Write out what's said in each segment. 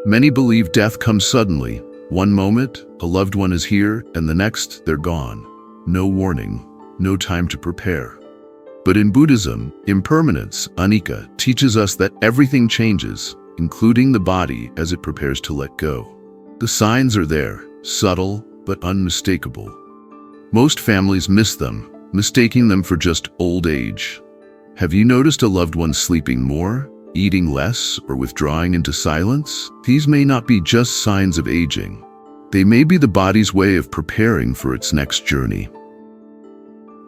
Many believe death comes suddenly. One moment, a loved one is here, and the next, they're gone. No warning, no time to prepare. But in Buddhism, impermanence, anicca, teaches us that everything changes, including the body as it prepares to let go. The signs are there, subtle but unmistakable. Most families miss them, mistaking them for just old age. Have you noticed a loved one sleeping more, eating less, or withdrawing into silence? These may not be just signs of aging. They may be the body's way of preparing for its next journey.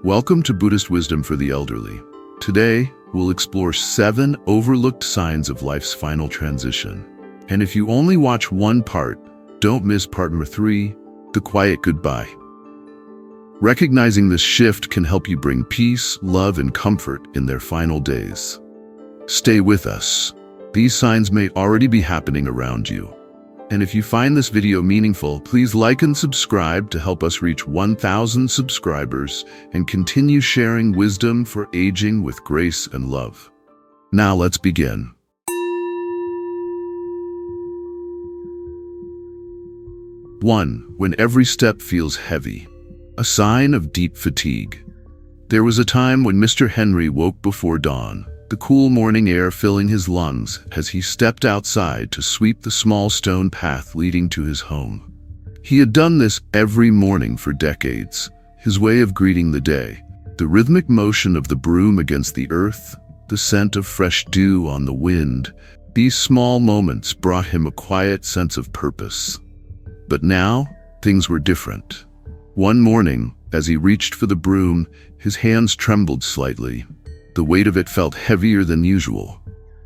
Welcome to Buddhist Wisdom for the Elderly. Today, we'll explore 7 overlooked signs of life's final transition. And if you only watch one part, don't miss part number 3, the quiet goodbye. Recognizing this shift can help you bring peace, love, and comfort in their final days. Stay with us. These signs may already be happening around you. And if you find this video meaningful, please like and subscribe to help us reach 1,000 subscribers and continue sharing wisdom for aging with grace and love. Now let's begin. 1. When every step feels heavy. A sign of deep fatigue. There was a time when Mr. Henry woke before dawn, the cool morning air filling his lungs as he stepped outside to sweep the small stone path leading to his home. He had done this every morning for decades, his way of greeting the day, the rhythmic motion of the broom against the earth, the scent of fresh dew on the wind. These small moments brought him a quiet sense of purpose. But now, things were different. One morning, as he reached for the broom, his hands trembled slightly. The weight of it felt heavier than usual.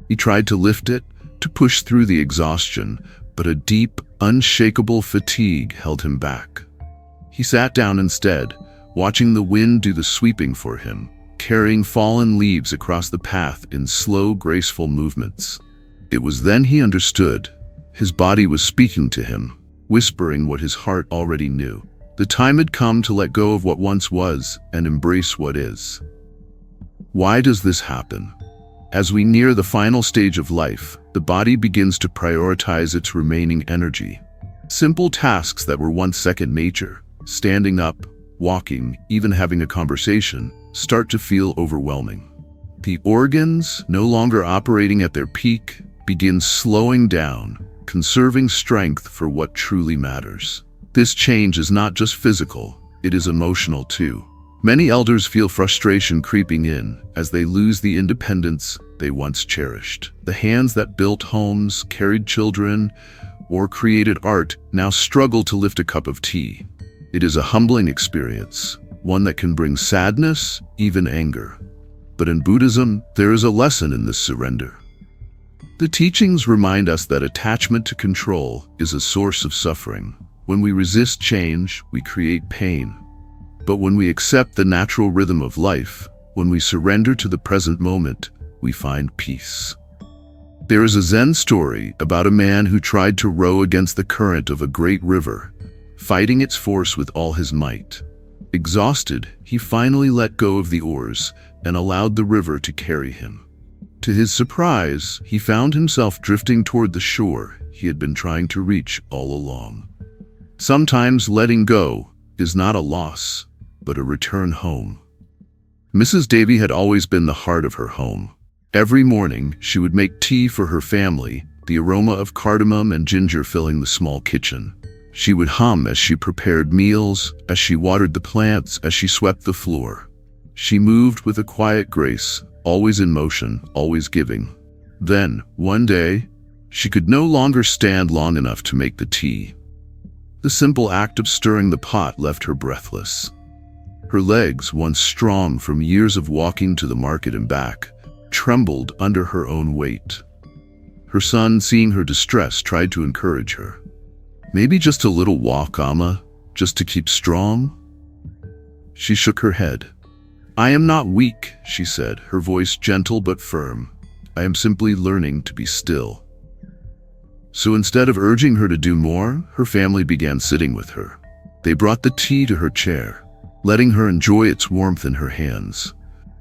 He tried to lift it, to push through the exhaustion, but a deep, unshakable fatigue held him back. He sat down instead, watching the wind do the sweeping for him, carrying fallen leaves across the path in slow, graceful movements. It was then he understood. His body was speaking to him, whispering what his heart already knew. The time had come to let go of what once was and embrace what is. Why does this happen? As we near the final stage of life, the body begins to prioritize its remaining energy. Simple tasks that were once second nature, standing up, walking, even having a conversation, start to feel overwhelming. The organs, no longer operating at their peak, begin slowing down, conserving strength for what truly matters. This change is not just physical, it is emotional too. Many elders feel frustration creeping in as they lose the independence they once cherished. The hands that built homes, carried children, or created art now struggle to lift a cup of tea. It is a humbling experience, one that can bring sadness, even anger. But in Buddhism, there is a lesson in this surrender. The teachings remind us that attachment to control is a source of suffering. When we resist change, we create pain. But when we accept the natural rhythm of life, when we surrender to the present moment, we find peace. There is a Zen story about a man who tried to row against the current of a great river, fighting its force with all his might. Exhausted, he finally let go of the oars and allowed the river to carry him. To his surprise, he found himself drifting toward the shore he had been trying to reach all along. Sometimes letting go is not a loss, but a return home. Mrs. Davy had always been the heart of her home. Every morning, she would make tea for her family, the aroma of cardamom and ginger filling the small kitchen. She would hum as she prepared meals, as she watered the plants, as she swept the floor. She moved with a quiet grace, always in motion, always giving. Then, one day, she could no longer stand long enough to make the tea. The simple act of stirring the pot left her breathless. Her legs, once strong from years of walking to the market and back, trembled under her own weight. Her son, seeing her distress, tried to encourage her. "Maybe just a little walk, Amma, just to keep strong?" She shook her head. "I am not weak," she said, her voice gentle but firm. "I am simply learning to be still." So instead of urging her to do more, her family began sitting with her. They brought the tea to her chair, letting her enjoy its warmth in her hands.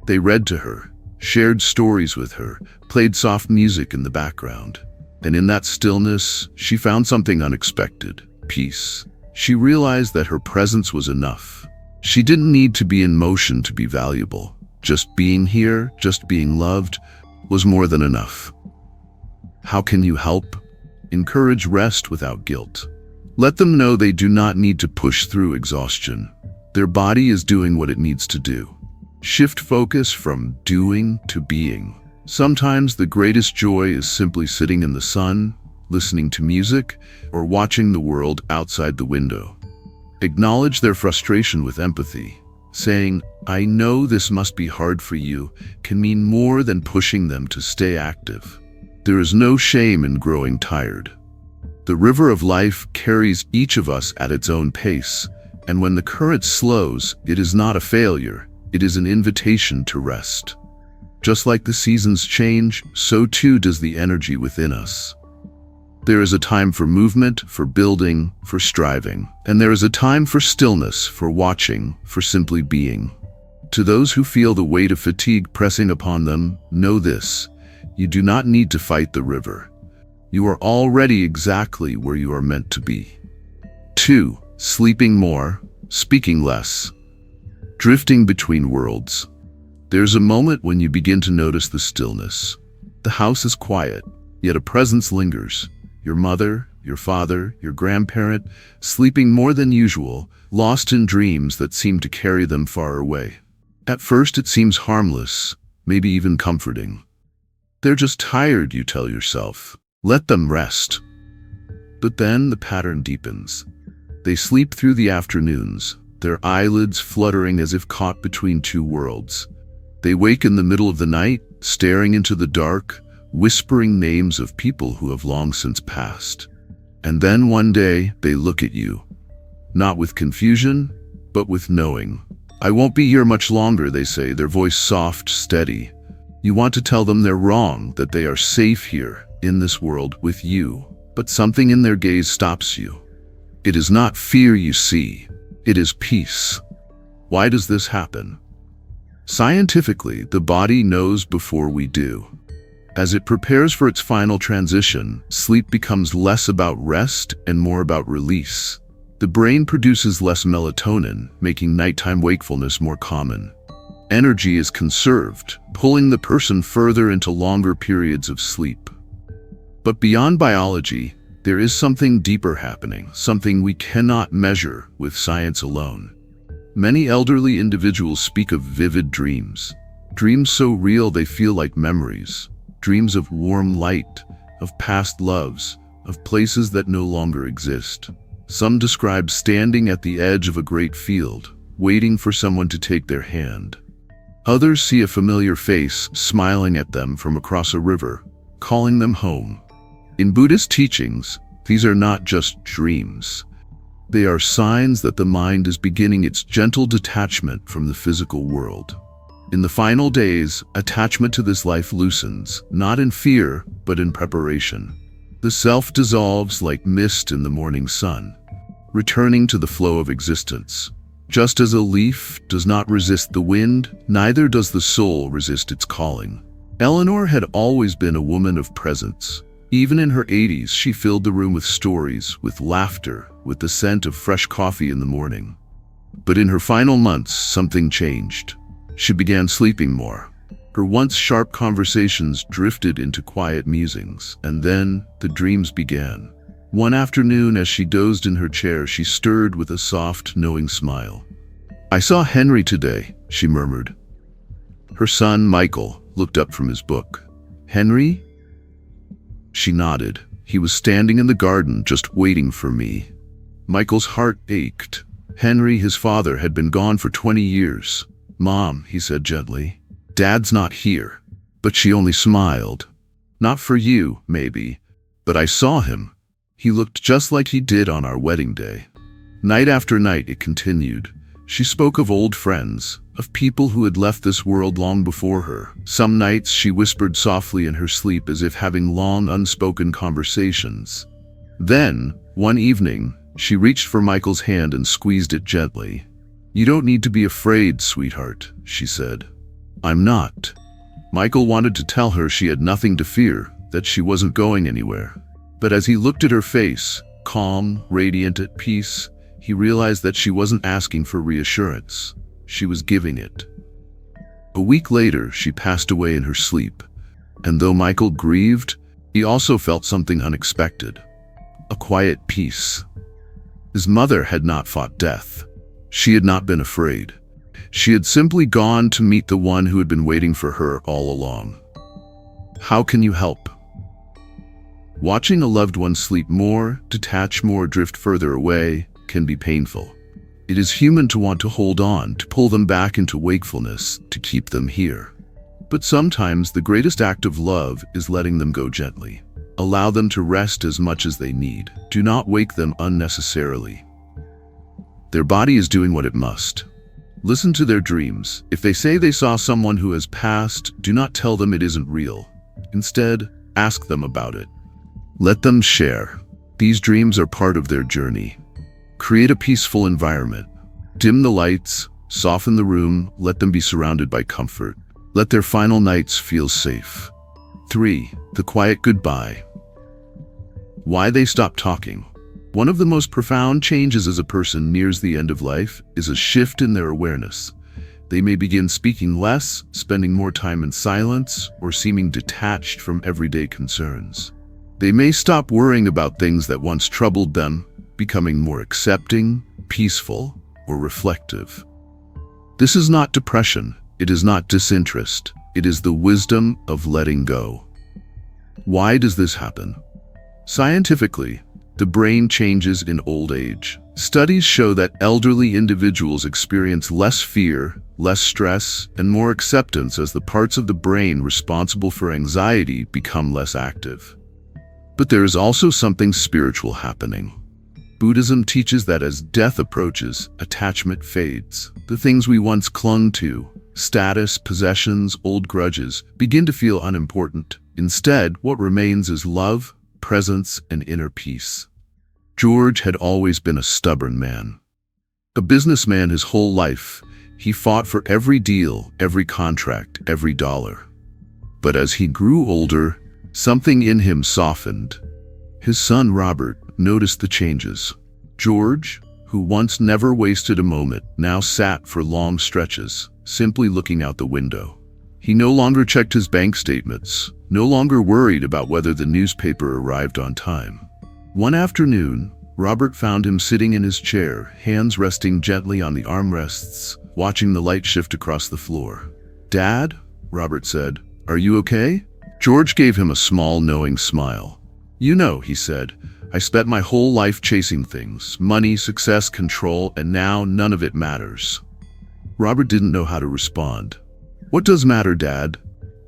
They read to her, shared stories with her, played soft music in the background. And in that stillness, she found something unexpected: peace. She realized that her presence was enough. She didn't need to be in motion to be valuable. Just being here, just being loved, was more than enough. How can you help? Encourage rest without guilt. Let them know they do not need to push through exhaustion. Their body is doing what it needs to do. Shift focus from doing to being. Sometimes the greatest joy is simply sitting in the sun, listening to music, or watching the world outside the window. Acknowledge their frustration with empathy. Saying, "I know this must be hard for you," can mean more than pushing them to stay active. There is no shame in growing tired. The river of life carries each of us at its own pace, and when the current slows, it is not a failure, it is an invitation to rest. Just like the seasons change, so too does the energy within us. There is a time for movement, for building, for striving, and there is a time for stillness, for watching, for simply being. To those who feel the weight of fatigue pressing upon them, know this: you do not need to fight the river. You are already exactly where you are meant to be. 2. Sleeping more, speaking less. Drifting between worlds. There's a moment when you begin to notice the stillness. The house is quiet, yet a presence lingers. Your mother, your father, your grandparent, sleeping more than usual, lost in dreams that seem to carry them far away. At first it seems harmless, maybe even comforting. They're just tired, you tell yourself. Let them rest. But then the pattern deepens. They sleep through the afternoons, their eyelids fluttering as if caught between two worlds. They wake in the middle of the night, staring into the dark, whispering names of people who have long since passed. And then one day, they look at you. Not with confusion, but with knowing. "I won't be here much longer," they say, their voice soft, steady. You want to tell them they're wrong, that they are safe here, in this world, with you. But something in their gaze stops you. It is not fear you see, it is peace. Why does this happen? Scientifically, the body knows before we do. As it prepares for its final transition, sleep becomes less about rest and more about release. The brain produces less melatonin, making nighttime wakefulness more common. Energy is conserved, pulling the person further into longer periods of sleep. But beyond biology, there is something deeper happening, something we cannot measure with science alone. Many elderly individuals speak of vivid dreams. Dreams so real they feel like memories. Dreams of warm light, of past loves, of places that no longer exist. Some describe standing at the edge of a great field, waiting for someone to take their hand. Others see a familiar face smiling at them from across a river, calling them home. In Buddhist teachings, these are not just dreams. They are signs that the mind is beginning its gentle detachment from the physical world. In the final days, attachment to this life loosens, not in fear, but in preparation. The self dissolves like mist in the morning sun, returning to the flow of existence. Just as a leaf does not resist the wind, neither does the soul resist its calling. Eleanor had always been a woman of presence. Even in her 80s, she filled the room with stories, with laughter, with the scent of fresh coffee in the morning. But in her final months, something changed. She began sleeping more. Her once sharp conversations drifted into quiet musings, and then the dreams began. One afternoon, as she dozed in her chair, she stirred with a soft, knowing smile. "I saw Henry today," she murmured. Her son, Michael, looked up from his book. "Henry?" She nodded. "He was standing in the garden, just waiting for me." Michael's heart ached. Henry, his father, had been gone for 20 years. "Mom," he said gently, "Dad's not here." But she only smiled. "Not for you, maybe, but I saw him. He looked just like he did on our wedding day." Night after night it continued. She spoke of old friends, of people who had left this world long before her. Some nights she whispered softly in her sleep as if having long unspoken conversations. Then, one evening, she reached for Michael's hand and squeezed it gently. "You don't need to be afraid, sweetheart," she said. "I'm not." Michael wanted to tell her she had nothing to fear, that she wasn't going anywhere. But as he looked at her face, calm, radiant at peace, he realized that she wasn't asking for reassurance. She was giving it. A week later, she passed away in her sleep. And though Michael grieved, he also felt something unexpected. A quiet peace. His mother had not fought death. She had not been afraid. She had simply gone to meet the one who had been waiting for her all along. How can you help? Watching a loved one sleep more, detach more, drift further away can be painful. It is human to want to hold on, to pull them back into wakefulness, to keep them here. But sometimes the greatest act of love is letting them go gently. Allow them to rest as much as they need. Do not wake them unnecessarily. Their body is doing what it must. Listen to their dreams. If they say they saw someone who has passed, do not tell them it isn't real. Instead, ask them about it. Let them share. These dreams are part of their journey. Create a peaceful environment. Dim the lights, soften the room, let them be surrounded by comfort. Let their final nights feel safe. 3. The quiet goodbye. Why they stop talking. One of the most profound changes as a person nears the end of life is a shift in their awareness. They may begin speaking less, spending more time in silence, or seeming detached from everyday concerns. They may stop worrying about things that once troubled them, becoming more accepting, peaceful, or reflective. This is not depression. It is not disinterest. It is the wisdom of letting go. Why does this happen? Scientifically, the brain changes in old age. Studies show that elderly individuals experience less fear, less stress, and more acceptance as the parts of the brain responsible for anxiety become less active. But there is also something spiritual happening. Buddhism teaches that as death approaches, attachment fades. The things we once clung to, status, possessions, old grudges, begin to feel unimportant. Instead, what remains is love, presence, and inner peace. George had always been a stubborn man. A businessman his whole life, he fought for every deal, every contract, every dollar. But as he grew older, something in him softened. His son Robert noticed the changes. George, who once never wasted a moment, now sat for long stretches, simply looking out the window. He no longer checked his bank statements, no longer worried about whether the newspaper arrived on time. One afternoon, Robert found him sitting in his chair, hands resting gently on the armrests, watching the light shift across the floor. "Dad," Robert said, "are you okay?" George gave him a small, knowing smile. "You know," he said, "I spent my whole life chasing things, money, success, control, and now none of it matters." Robert didn't know how to respond. "What does matter, Dad?"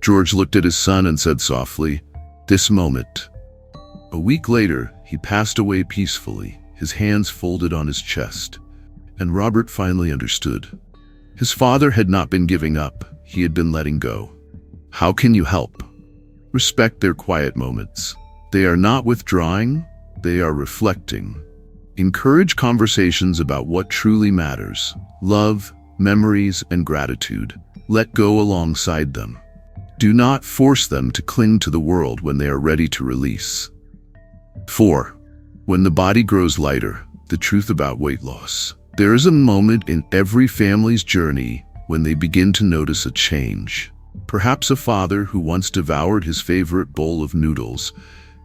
George looked at his son and said softly, "This moment." A week later, he passed away peacefully, his hands folded on his chest. And Robert finally understood. His father had not been giving up, he had been letting go. How can you help? Respect their quiet moments. They are not withdrawing, they are reflecting. Encourage conversations about what truly matters: love, memories, and gratitude. Let go alongside them. Do not force them to cling to the world when they are ready to release. 4. When the body grows lighter, the truth about weight loss. There is a moment in every family's journey when they begin to notice a change. Perhaps a father who once devoured his favorite bowl of noodles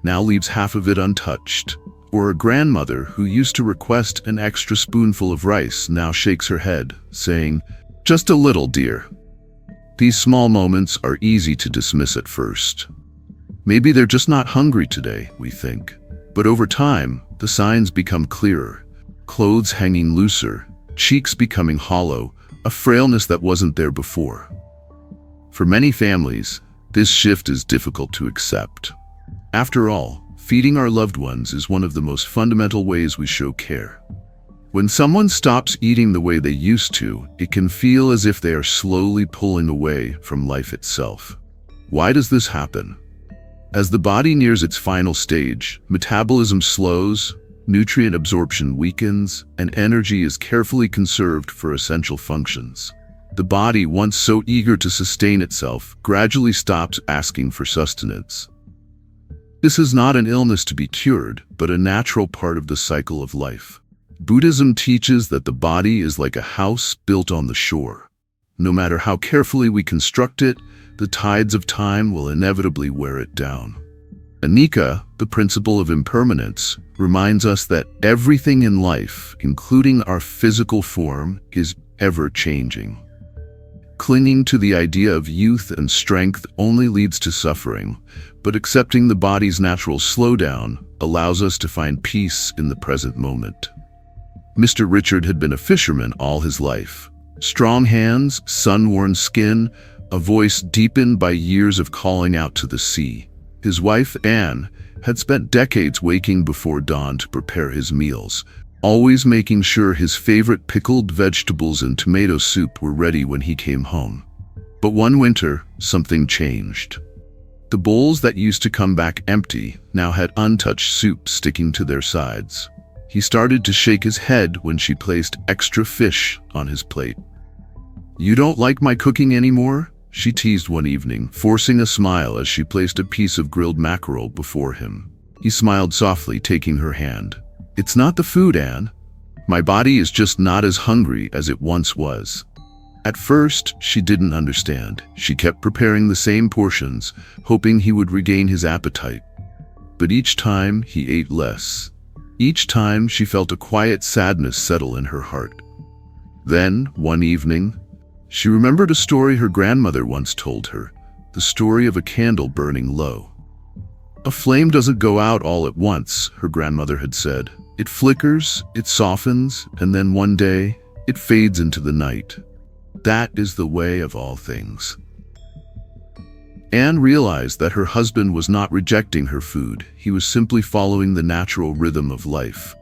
now leaves half of it untouched, or a grandmother who used to request an extra spoonful of rice now shakes her head, saying, "Just a little, dear." These small moments are easy to dismiss at first. Maybe they're just not hungry today, we think. But over time, the signs become clearer. Clothes hanging looser, cheeks becoming hollow, a frailness that wasn't there before. For many families, this shift is difficult to accept. After all, feeding our loved ones is one of the most fundamental ways we show care. When someone stops eating the way they used to, it can feel as if they are slowly pulling away from life itself. Why does this happen? As the body nears its final stage, metabolism slows, nutrient absorption weakens, and energy is carefully conserved for essential functions. The body, once so eager to sustain itself, gradually stops asking for sustenance. This is not an illness to be cured, but a natural part of the cycle of life. Buddhism teaches that the body is like a house built on the shore. No matter how carefully we construct it, the tides of time will inevitably wear it down. Anicca, the principle of impermanence, reminds us that everything in life, including our physical form, is ever-changing. Clinging to the idea of youth and strength only leads to suffering, but accepting the body's natural slowdown allows us to find peace in the present moment. Mr. Richard had been a fisherman all his life. Strong hands, sun-worn skin, a voice deepened by years of calling out to the sea. His wife, Anne, had spent decades waking before dawn to prepare his meals, always making sure his favorite pickled vegetables and tomato soup were ready when he came home. But one winter, something changed. The bowls that used to come back empty now had untouched soup sticking to their sides. He started to shake his head when she placed extra fish on his plate. "You don't like my cooking anymore?" she teased one evening, forcing a smile as she placed a piece of grilled mackerel before him. He smiled softly, taking her hand. "It's not the food, Anne. My body is just not as hungry as it once was." At first, she didn't understand. She kept preparing the same portions, hoping he would regain his appetite. But each time, he ate less. Each time, she felt a quiet sadness settle in her heart. Then, one evening, she remembered a story her grandmother once told her, the story of a candle burning low. "A flame doesn't go out all at once," her grandmother had said. "It flickers, it softens, and then one day, it fades into the night. That is the way of all things." Anne realized that her husband was not rejecting her food, he was simply following the natural rhythm of life.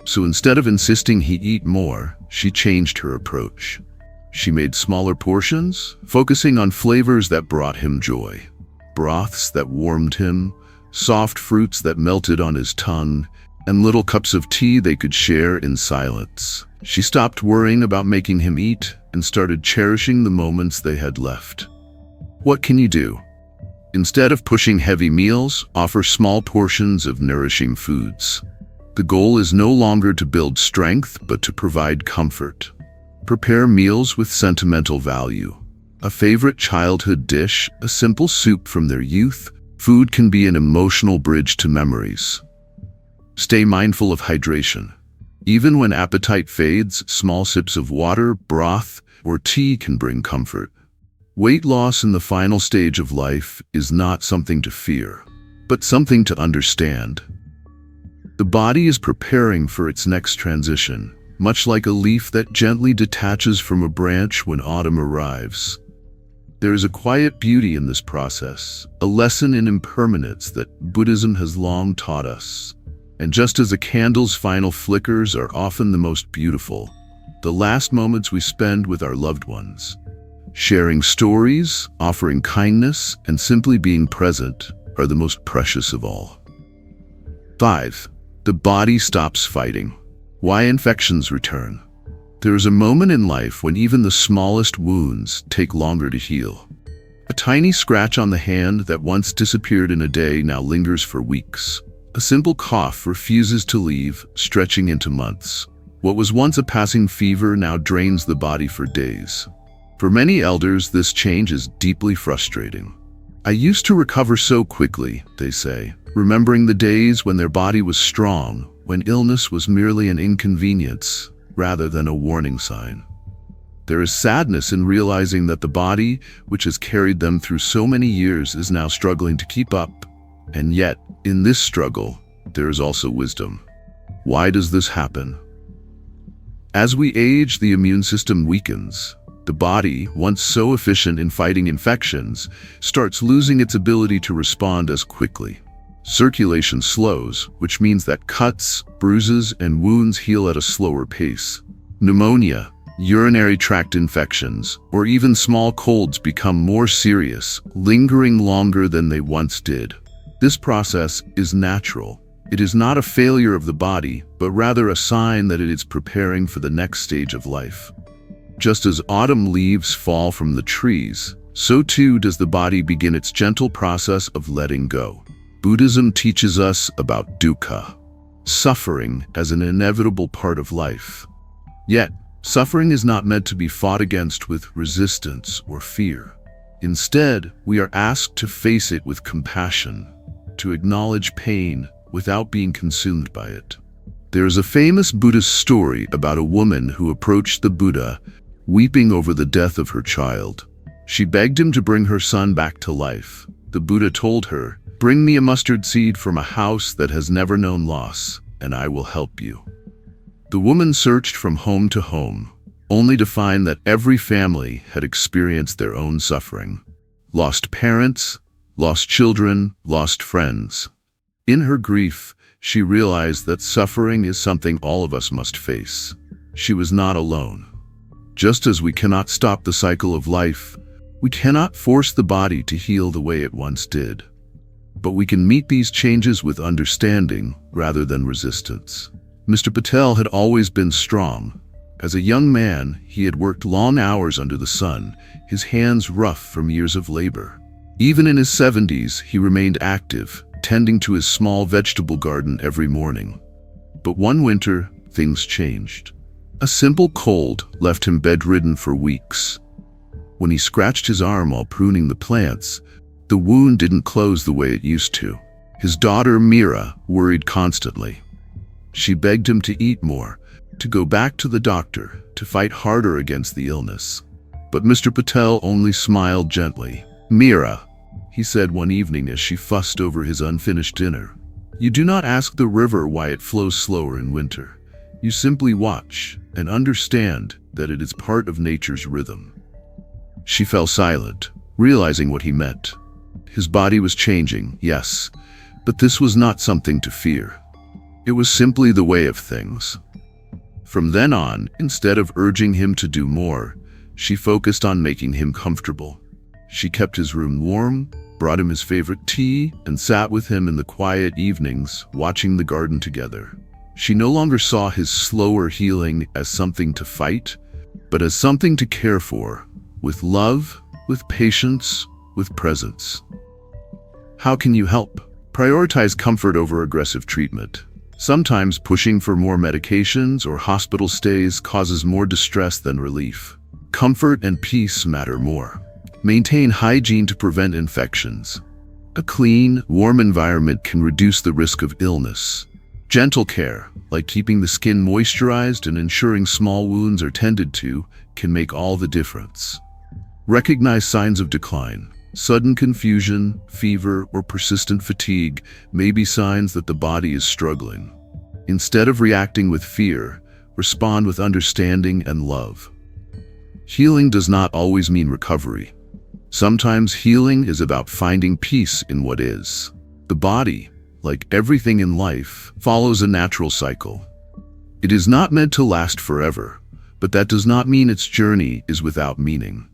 So instead of insisting he eat more, she changed her approach. She made smaller portions, focusing on flavors that brought him joy. Broths that warmed him, soft fruits that melted on his tongue, and little cups of tea they could share in silence. She stopped worrying about making him eat and started cherishing the moments they had left. What can you do? Instead of pushing heavy meals, offer small portions of nourishing foods. The goal is no longer to build strength, but to provide comfort. Prepare meals with sentimental value. A favorite childhood dish, a simple soup from their youth. Food can be an emotional bridge to memories. Stay mindful of hydration. Even when appetite fades, small sips of water, broth, or tea can bring comfort. Weight loss in the final stage of life is not something to fear, but something to understand. The body is preparing for its next transition, much like a leaf that gently detaches from a branch when autumn arrives. There is a quiet beauty in this process, a lesson in impermanence that Buddhism has long taught us. And just as a candle's final flickers are often the most beautiful, the last moments we spend with our loved ones, sharing stories, offering kindness, and simply being present are the most precious of all. 5. The body stops fighting. Why infections return. There is a moment in life when even the smallest wounds take longer to heal. A tiny scratch on the hand that once disappeared in a day now lingers for weeks. A simple cough refuses to leave, stretching into months. What was once a passing fever now drains the body for days. For many elders, this change is deeply frustrating. "I used to recover so quickly," they say, remembering the days when their body was strong, when illness was merely an inconvenience rather than a warning sign. There is sadness in realizing that the body, which has carried them through so many years, is now struggling to keep up. And yet, in this struggle, there is also wisdom. Why does this happen? As we age, the immune system weakens. The body, once so efficient in fighting infections, starts losing its ability to respond as quickly. Circulation slows, which means that cuts, bruises, and wounds heal at a slower pace. Pneumonia, urinary tract infections, or even small colds become more serious, lingering longer than they once did. This process is natural. It is not a failure of the body, but rather a sign that it is preparing for the next stage of life. Just as autumn leaves fall from the trees, so too does the body begin its gentle process of letting go. Buddhism teaches us about dukkha, suffering as an inevitable part of life. Yet, suffering is not meant to be fought against with resistance or fear. Instead, we are asked to face it with compassion, to acknowledge pain without being consumed by it. There is a famous Buddhist story about a woman who approached the Buddha, weeping over the death of her child. She begged him to bring her son back to life. The Buddha told her, "Bring me a mustard seed from a house that has never known loss, and I will help you." The woman searched from home to home, only to find that every family had experienced their own suffering. Lost parents, lost children, lost friends. In her grief, she realized that suffering is something all of us must face. She was not alone. Just as we cannot stop the cycle of life, we cannot force the body to heal the way it once did. But we can meet these changes with understanding rather than resistance. Mr. Patel had always been strong. As a young man, he had worked long hours under the sun, his hands rough from years of labor. Even in his 70s, he remained active, tending to his small vegetable garden every morning. But one winter, things changed. A simple cold left him bedridden for weeks. When he scratched his arm while pruning the plants, the wound didn't close the way it used to. His daughter, Mira, worried constantly. She begged him to eat more, to go back to the doctor, to fight harder against the illness. But Mr. Patel only smiled gently. "Mira," he said one evening as she fussed over his unfinished dinner, "you do not ask the river why it flows slower in winter. You simply watch and understand that it is part of nature's rhythm." She fell silent, realizing what he meant. His body was changing, yes, but this was not something to fear. It was simply the way of things. From then on, instead of urging him to do more, she focused on making him comfortable. She kept his room warm, brought him his favorite tea, and sat with him in the quiet evenings, watching the garden together. She no longer saw his slower healing as something to fight, but as something to care for, with love, with patience, with presence. How can you help? Prioritize comfort over aggressive treatment. Sometimes pushing for more medications or hospital stays causes more distress than relief. Comfort and peace matter more. Maintain hygiene to prevent infections. A clean, warm environment can reduce the risk of illness. Gentle care, like keeping the skin moisturized and ensuring small wounds are tended to, can make all the difference. Recognize signs of decline. Sudden confusion, fever, or persistent fatigue may be signs that the body is struggling. Instead of reacting with fear, respond with understanding and love. Healing does not always mean recovery. Sometimes healing is about finding peace in what is. The body, like everything in life, follows a natural cycle. It is not meant to last forever, but that does not mean its journey is without meaning.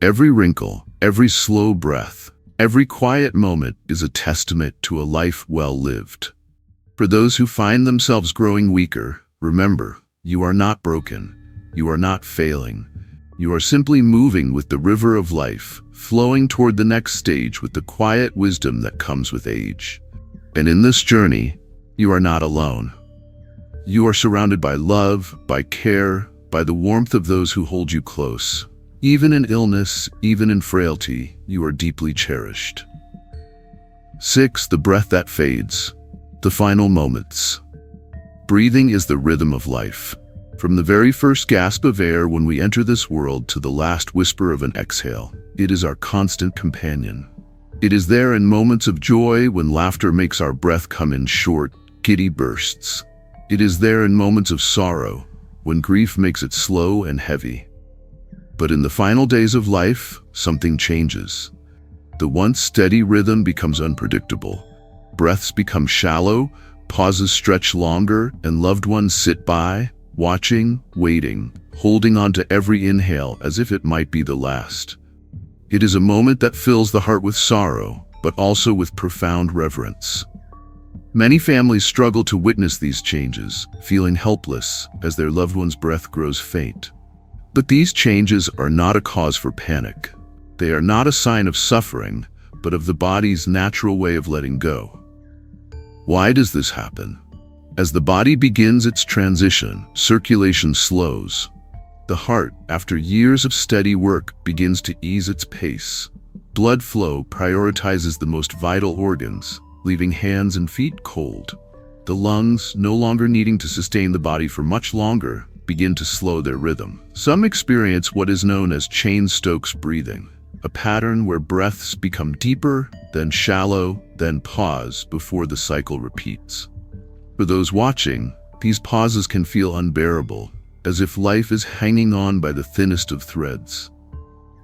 Every wrinkle, every slow breath, every quiet moment is a testament to a life well lived. For those who find themselves growing weaker, remember, you are not broken. You are not failing. You are simply moving with the river of life, flowing toward the next stage with the quiet wisdom that comes with age. And in this journey, you are not alone. You are surrounded by love, by care, by the warmth of those who hold you close. Even in illness, even in frailty, you are deeply cherished. 6. The breath that fades. The final moments. Breathing is the rhythm of life. From the very first gasp of air when we enter this world to the last whisper of an exhale, it is our constant companion. It is there in moments of joy when laughter makes our breath come in short, giddy bursts. It is there in moments of sorrow, when grief makes it slow and heavy. But in the final days of life, something changes. The once steady rhythm becomes unpredictable. Breaths become shallow, pauses stretch longer, and loved ones sit by, watching, waiting, holding on to every inhale as if it might be the last. It is a moment that fills the heart with sorrow, but also with profound reverence. Many families struggle to witness these changes, feeling helpless as their loved one's breath grows faint. But these changes are not a cause for panic. They are not a sign of suffering, but of the body's natural way of letting go. Why does this happen? As the body begins its transition, circulation slows. The heart, after years of steady work, begins to ease its pace. Blood flow prioritizes the most vital organs, leaving hands and feet cold. The lungs, no longer needing to sustain the body for much longer, begin to slow their rhythm. Some experience what is known as Cheyne-Stokes breathing, a pattern where breaths become deeper, then shallow, then pause before the cycle repeats. For those watching, these pauses can feel unbearable, as if life is hanging on by the thinnest of threads.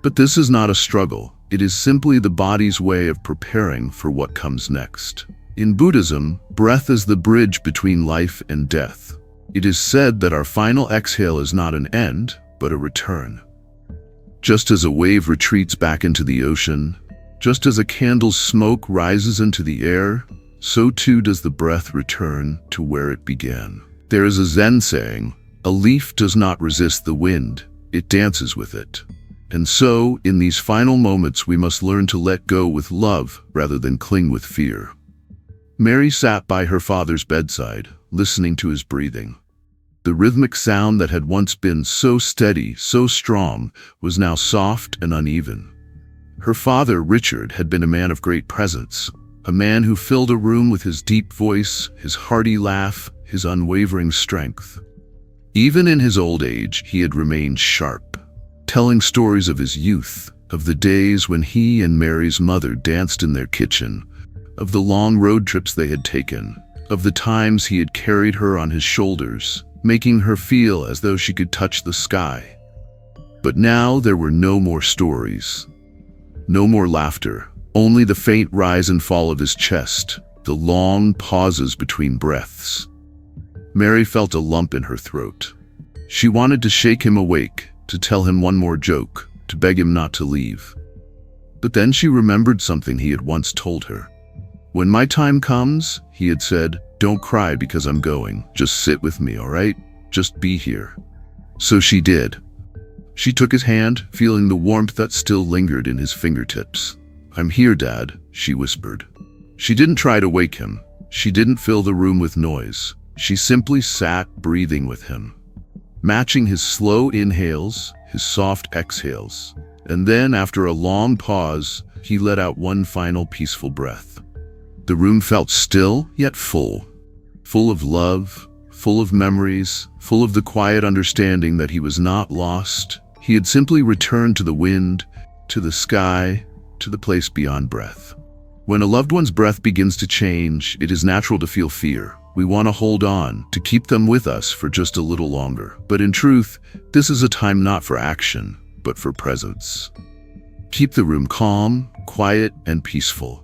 But this is not a struggle. It is simply the body's way of preparing for what comes next. In Buddhism, breath is the bridge between life and death. It is said that our final exhale is not an end, but a return. Just as a wave retreats back into the ocean, just as a candle's smoke rises into the air, so too does the breath return to where it began. There is a Zen saying, "A leaf does not resist the wind, it dances with it." And so, in these final moments, we must learn to let go with love rather than cling with fear. Mary sat by her father's bedside, listening to his breathing. The rhythmic sound that had once been so steady, so strong, was now soft and uneven. Her father, Richard, had been a man of great presence, a man who filled a room with his deep voice, his hearty laugh, his unwavering strength. Even in his old age, he had remained sharp, telling stories of his youth, of the days when he and Mary's mother danced in their kitchen, of the long road trips they had taken, of the times he had carried her on his shoulders, making her feel as though she could touch the sky. But now there were no more stories, no more laughter, only the faint rise and fall of his chest, the long pauses between breaths. Mary felt a lump in her throat. She wanted to shake him awake, to tell him one more joke, to beg him not to leave. But then she remembered something he had once told her. "When my time comes," he had said, "don't cry because I'm going. Just sit with me, all right? Just be here." So she did. She took his hand, feeling the warmth that still lingered in his fingertips. "I'm here, Dad," she whispered. She didn't try to wake him. She didn't fill the room with noise. She simply sat, breathing with him, matching his slow inhales, his soft exhales. And then, after a long pause, he let out one final peaceful breath. The room felt still, yet full. Full of love, full of memories, full of the quiet understanding that he was not lost. He had simply returned to the wind, to the sky, to the place beyond breath. When a loved one's breath begins to change, it is natural to feel fear. We want to hold on, to keep them with us for just a little longer. But in truth, this is a time not for action, but for presence. Keep the room calm, quiet, and peaceful.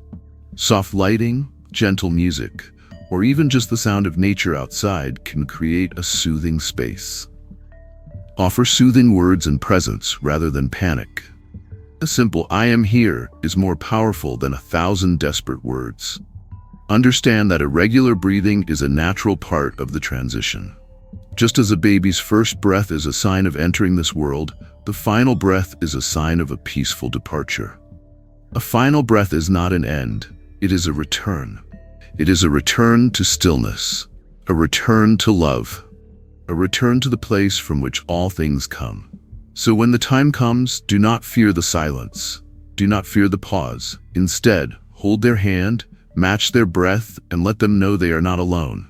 Soft lighting, gentle music, or even just the sound of nature outside can create a soothing space. Offer soothing words and presence rather than panic. A simple "I am here" is more powerful than 1,000 desperate words. Understand that irregular breathing is a natural part of the transition. Just as a baby's first breath is a sign of entering this world, the final breath is a sign of a peaceful departure. A final breath is not an end, it is a return. It is a return to stillness, a return to love, a return to the place from which all things come. So when the time comes, do not fear the silence, do not fear the pause. Instead, hold their hand, match their breath, and let them know they are not alone.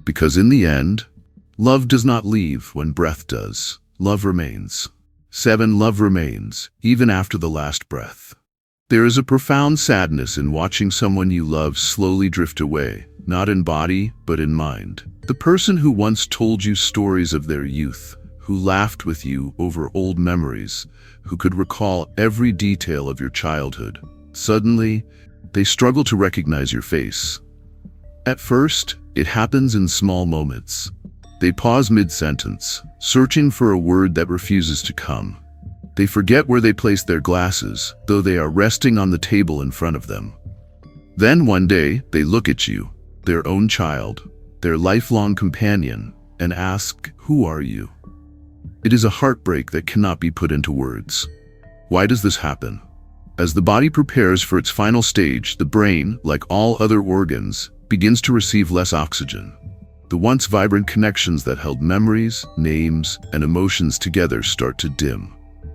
Because in the end, love does not leave when breath does. Love remains. 7. Love remains, even after the last breath. There is a profound sadness in watching someone you love slowly drift away, not in body, but in mind. The person who once told you stories of their youth, who laughed with you over old memories, who could recall every detail of your childhood. Suddenly, they struggle to recognize your face. At first, it happens in small moments. They pause mid-sentence, searching for a word that refuses to come. They forget where they placed their glasses, though they are resting on the table in front of them. Then one day, they look at you, their own child, their lifelong companion, and ask, "Who are you?" It is a heartbreak that cannot be put into words. Why does this happen? As the body prepares for its final stage, the brain, like all other organs, begins to receive less oxygen. The once vibrant connections that held memories, names, and emotions together start to dim.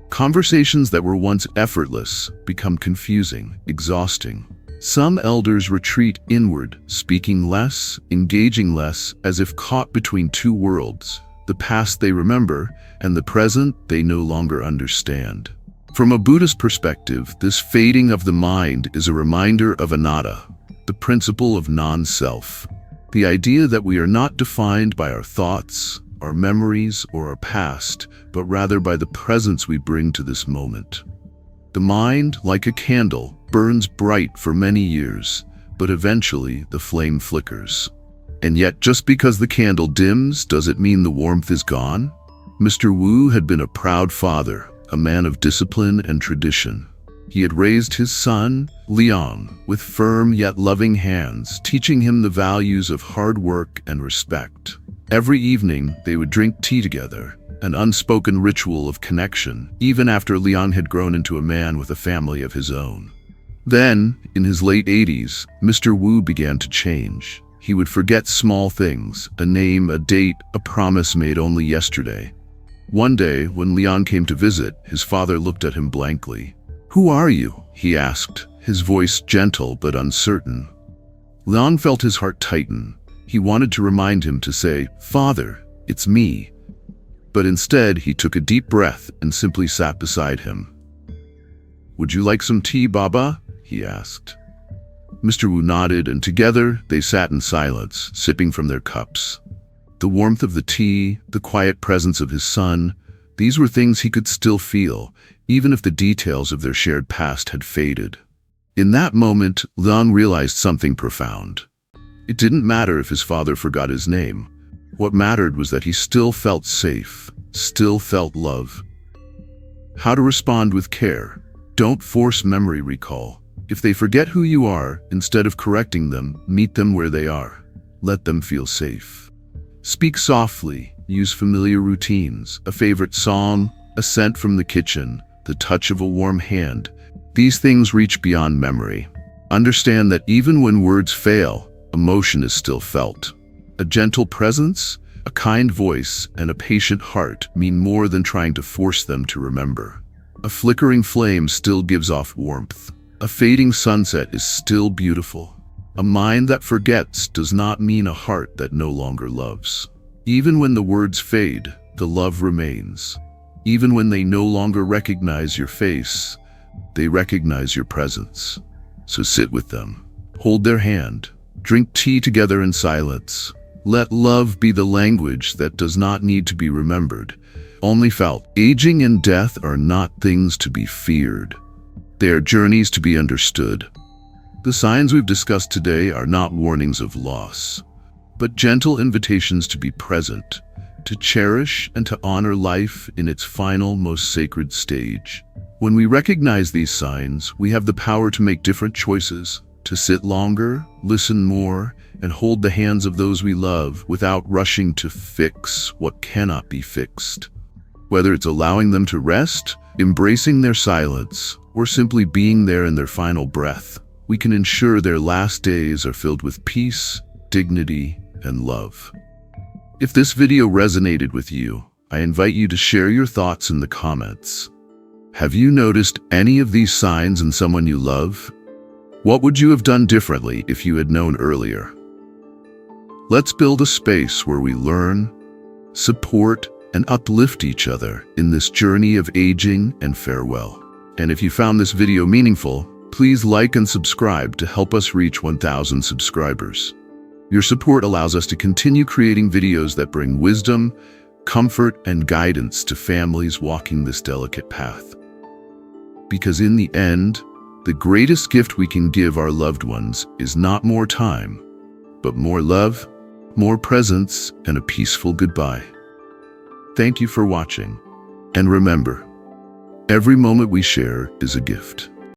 Conversations that were once effortless become confusing, exhausting. Some elders retreat inward, speaking less, engaging less, as if caught between two worlds. The past they remember, and the present they no longer understand. From a Buddhist perspective, this fading of the mind is a reminder of anatta, the principle of non-self. The idea that we are not defined by our thoughts, our memories, or our past, but rather by the presence we bring to this moment. The mind, like a candle, burns bright for many years, but eventually the flame flickers. And yet, just because the candle dims, does it mean the warmth is gone? Mr. Wu had been a proud father, a man of discipline and tradition. He had raised his son, Liang, with firm yet loving hands, teaching him the values of hard work and respect. Every evening, they would drink tea together, an unspoken ritual of connection, even after Liang had grown into a man with a family of his own. Then, in his late 80s, Mr. Wu began to change. He would forget small things, a name, a date, a promise made only yesterday. One day, when Liang came to visit, his father looked at him blankly. "Who are you?" he asked, his voice gentle but uncertain. Liang felt his heart tighten. He wanted to remind him to say, "Father, it's me." But instead, he took a deep breath and simply sat beside him. "Would you like some tea, Baba?" he asked. Mr. Wu nodded, and together they sat in silence, sipping from their cups. The warmth of the tea, the quiet presence of his son, these were things he could still feel, even if the details of their shared past had faded. In that moment, Liang realized something profound. It didn't matter if his father forgot his name. What mattered was that he still felt safe, still felt love. How to respond with care. Don't force memory recall. If they forget who you are, instead of correcting them, meet them where they are. Let them feel safe. Speak softly, use familiar routines, a favorite song, a scent from the kitchen, the touch of a warm hand. These things reach beyond memory. Understand that even when words fail, emotion is still felt. A gentle presence, a kind voice, and a patient heart mean more than trying to force them to remember. A flickering flame still gives off warmth. A fading sunset is still beautiful. A mind that forgets does not mean a heart that no longer loves. Even when the words fade, the love remains. Even when they no longer recognize your face, they recognize your presence. So sit with them. Hold their hand. Drink tea together in silence. Let love be the language that does not need to be remembered, only felt. Aging and death are not things to be feared. They are journeys to be understood. The signs we've discussed today are not warnings of loss, but gentle invitations to be present, to cherish and to honor life in its final, most sacred stage. When we recognize these signs, we have the power to make different choices, to sit longer, listen more, and hold the hands of those we love without rushing to fix what cannot be fixed. Whether it's allowing them to rest, embracing their silence, or simply being there in their final breath, we can ensure their last days are filled with peace, dignity, and love. If this video resonated with you, I invite you to share your thoughts in the comments. Have you noticed any of these signs in someone you love? What would you have done differently if you had known earlier? Let's build a space where we learn, support, and uplift each other in this journey of aging and farewell. And if you found this video meaningful, please like and subscribe to help us reach 1,000 subscribers. Your support allows us to continue creating videos that bring wisdom, comfort, and guidance to families walking this delicate path. Because in the end, the greatest gift we can give our loved ones is not more time, but more love, more presence, and a peaceful goodbye. Thank you for watching. And remember, every moment we share is a gift.